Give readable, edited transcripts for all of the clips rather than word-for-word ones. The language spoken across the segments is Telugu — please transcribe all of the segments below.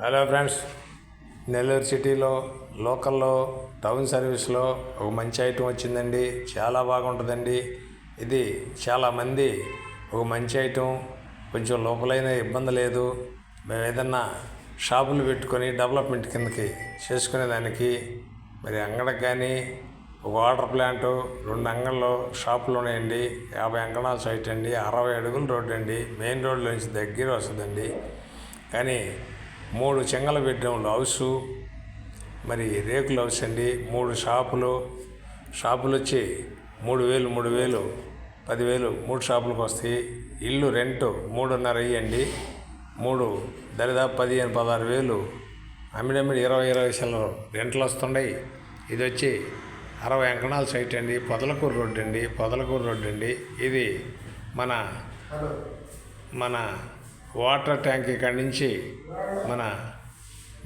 హలో ఫ్రెండ్స్, నెల్లూరు సిటీలో లోకల్లో టౌన్ సర్వీస్లో ఒక మంచి ఐటెం వచ్చిందండి. చాలా బాగుంటుందండి. ఇది చాలామంది ఒక మంచి ఐటెం, కొంచెం లోపలైన ఇబ్బంది లేదు. మేము ఏదన్నా షాపులు పెట్టుకొని డెవలప్మెంట్ కిందకి చేసుకునేదానికి మరి అంగడికి కానీ ఒక వాటర్ ప్లాంటు 2 అంగళ్ళు షాపులు ఉన్నాయండి. 50 అంకణాల సైట్ అండి. 60 అడుగుల రోడ్డు అండి. మెయిన్ రోడ్లో నుంచి దగ్గర వస్తుందండి. కానీ 3 చెంగల బెడ్రూమ్లు హౌసు, మరి రేకుల హౌస్ అండి. 3 షాపులు వచ్చి 3,000 10,000 3 షాపులకు వస్తాయి. ఇల్లు రెంట్ 3.5 అయ్యండి. 3 దరిదాపు 15,000-16,000 అమ్మిడమ్మిడి 20 సెలవు రెంట్లు వస్తున్నాయి. ఇది వచ్చి 60 అంకణాల సైట్ అండి. పొదలకూరు రోడ్డు అండి. ఇది మన వాటర్ ట్యాంక్ ఇక్కడి నుంచి మన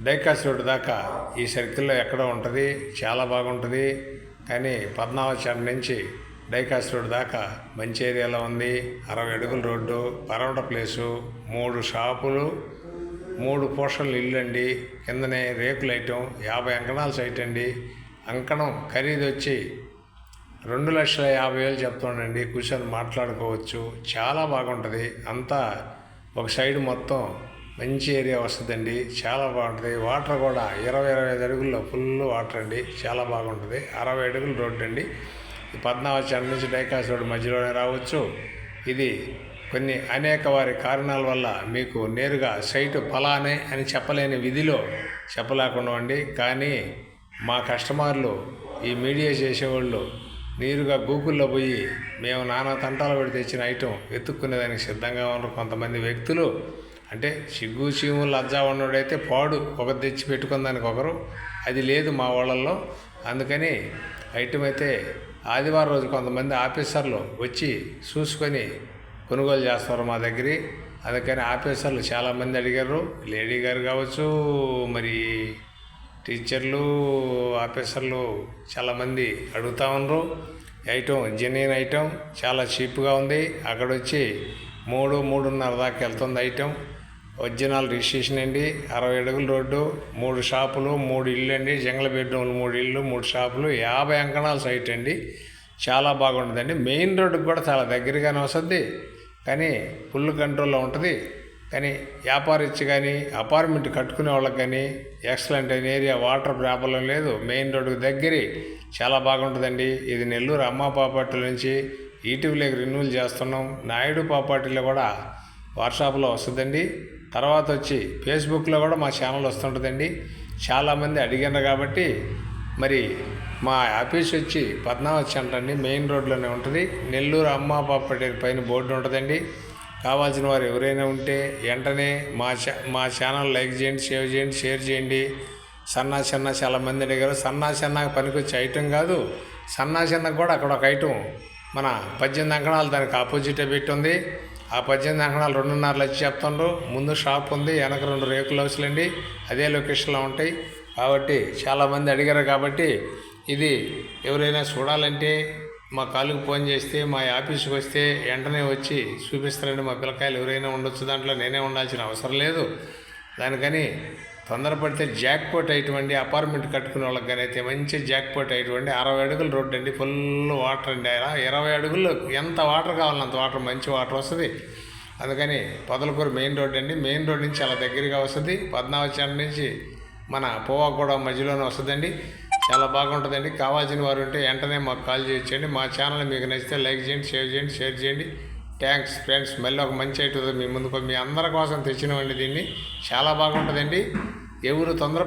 డైకాస్ రోడ్డు దాకా ఈ సర్కిల్లో ఎక్కడో ఉంటుంది. చాలా బాగుంటుంది. కానీ పద్మావతి నుంచి డైకాస్ రోడ్డు దాకా మంచి ఏరియాలో ఉంది. 60 అడుగుల రోడ్డు, పరవట ప్లేసు, 3 షాపులు, 3 పోర్షన్లు ఇల్లు అండి. కిందనే రేకుల ఐటెం. 50 అంకణాల సైట్ అండి. అంకణం ఖరీదు వచ్చి 2,50,000 చెప్తుండండి. కూర్చొని మాట్లాడుకోవచ్చు. చాలా బాగుంటుంది. అంతా ఒక సైడ్ మొత్తం మంచి ఏరియా వస్తుందండి. చాలా బాగుంటుంది. వాటర్ కూడా 20-25 అడుగుల్లో ఫుల్ వాటర్ అండి. చాలా బాగుంటుంది. 60 అడుగుల రోడ్డు అండి. పద్మావతి నుంచి డైకాస్ రోడ్డు మధ్యలోనే రావచ్చు. ఇది కొన్ని అనేక వారి కారణాల వల్ల మీకు నేరుగా సైటు ఫలానే అని చెప్పలేని విధిలో చెప్పలేకుండా ఉండి, కానీ మా కస్టమర్లు ఈ మీడియా చేసేవాళ్ళు నేరుగా గూగుల్లో పోయి మేము నానా తంటాలు పెట్టి తెచ్చిన ఐటెం వెతుక్కునేదానికి సిద్ధంగా ఉన్నారు. కొంతమంది వ్యక్తులు అంటే సిగ్గు చీము లజ్జా ఉన్నోడైతే పాడు ఒకరు తెచ్చి పెట్టుకుందానికి ఒకరు, అది లేదు మా వాళ్ళల్లో. అందుకని ఐటెం అయితే ఆదివారం రోజు కొంతమంది ఆఫీసర్లు వచ్చి చూసుకొని కొనుగోలు చేస్తారు మా దగ్గర. అందుకని ఆఫీసర్లు చాలామంది అడిగారు. లేడీ గారు కావచ్చు, మరి టీచర్లు, ఆఫీసర్లు చాలామంది అడుగుతూ ఉన్నారు. ఐటెం జెన్యూన్ ఐటెం, చాలా చీప్గా ఉంది. అక్కడ వచ్చి 3-3.5 దాకా వెళ్తుంది ఐటెం. ఒరిజినల్ రిజిస్ట్రేషన్ అండి. 60 అడుగుల రోడ్డు, 3 షాపులు, 3 ఇల్లు అండి. జంగల బెడ్రూమ్లు 3 ఇల్లు, 3 షాపులు, 50 అంకణాల సైట్ అండి. చాలా బాగుంటుందండి. మెయిన్ రోడ్డుకి కూడా చాలా దగ్గరగానే వస్తుంది. కానీ ఫుల్ కంట్రోల్లో ఉంటుంది. కానీ వ్యాపారచ్చి కానీ అపార్ట్మెంట్ కట్టుకునే వాళ్ళకి కానీ ఎక్సలెంట్ అయిన ఏరియా. వాటర్ ప్రాబ్లం లేదు. మెయిన్ రోడ్డుకి దగ్గర చాలా బాగుంటుందండి. ఇది నెల్లూరు అమ్మ ప్రాపర్టీల నుంచి ఈటీవీలోకి రెన్యూల్ చేస్తున్నాం. నాయుడు ప్రాపర్టీలో కూడా వాట్సాప్లో వస్తుందండి. తర్వాత వచ్చి ఫేస్బుక్లో కూడా మా ఛానల్ వస్తుంటుందండి. చాలామంది అడిగారు కాబట్టి మరి మా ఆఫీస్ వచ్చి పద్మావతి సెంటర్ అండి. మెయిన్ రోడ్లోనే ఉంటుంది. నెల్లూరు అమ్మ ప్రాపర్టీ పైన బోర్డు ఉంటుందండి. కావాల్సిన వారు ఎవరైనా ఉంటే వెంటనే మా ఛానల్ లైక్ చేయండి, సేవ్ చేయండి, షేర్ చేయండి. సన్నా చాలామంది అడిగారు. సన్నాకి పనికొచ్చే ఐటెం కాదు. సన్నాకు కూడా అక్కడ ఒక ఐటెం మన 18 అంకణాలు దానికి ఆపోజిటే పెట్టి ఉంది. ఆ 18 అంకణాలు 2.5 లక్షలు చెప్తుండ్రు. ముందు షాప్ ఉంది, వెనక 2 రేకుల హౌస్లు అండి. అదే లొకేషన్లో ఉంటాయి. కాబట్టి చాలామంది అడిగారు. కాబట్టి ఇది ఎవరైనా చూడాలంటే మా కాలుకి ఫోన్ చేస్తే మా ఆఫీస్కి వస్తే వెంటనే వచ్చి చూపిస్తారండి. మా పిల్లకాయలు ఎవరైనా ఉండొచ్చు, దాంట్లో నేనే ఉండాల్సిన అవసరం లేదు. దానికని తొందరపడితే జాక్పాట్ అయ్యేటువంటి అపార్ట్మెంట్ కట్టుకునే వాళ్ళకి కానీ అయితే మంచి జాక్పాట్ అయ్యేటువంటి 60 అడుగుల రోడ్డు అండి. ఫుల్ వాటర్ అండి. 20 అడుగుల్లో ఎంత వాటర్ కావాలంత వాటర్, మంచి వాటర్ వస్తుంది. అందుకని పొదలకూరు మెయిన్ రోడ్డు అండి. మెయిన్ రోడ్ నుంచి చాలా దగ్గరగా వస్తుంది. పద్మావతి నుంచి మన పోవాగూడ మధ్యలోనే వస్తుందండి. చాలా బాగుంటుందండి. కావాల్సిన వారు ఉంటే వెంటనే మాకు కాల్ చేయొచ్చండి. మా ఛానల్ మీకు నచ్చితే లైక్ చేయండి, సేవ్ చేయండి, షేర్ చేయండి. Thanks friends. మళ్ళీ ఒక మంచి ఐటమ్ మీ ముందుకు మీ అందరి కోసం తెచ్చినవండి. దీన్ని చాలా బాగుంటుందండి. ఎవరు తొందర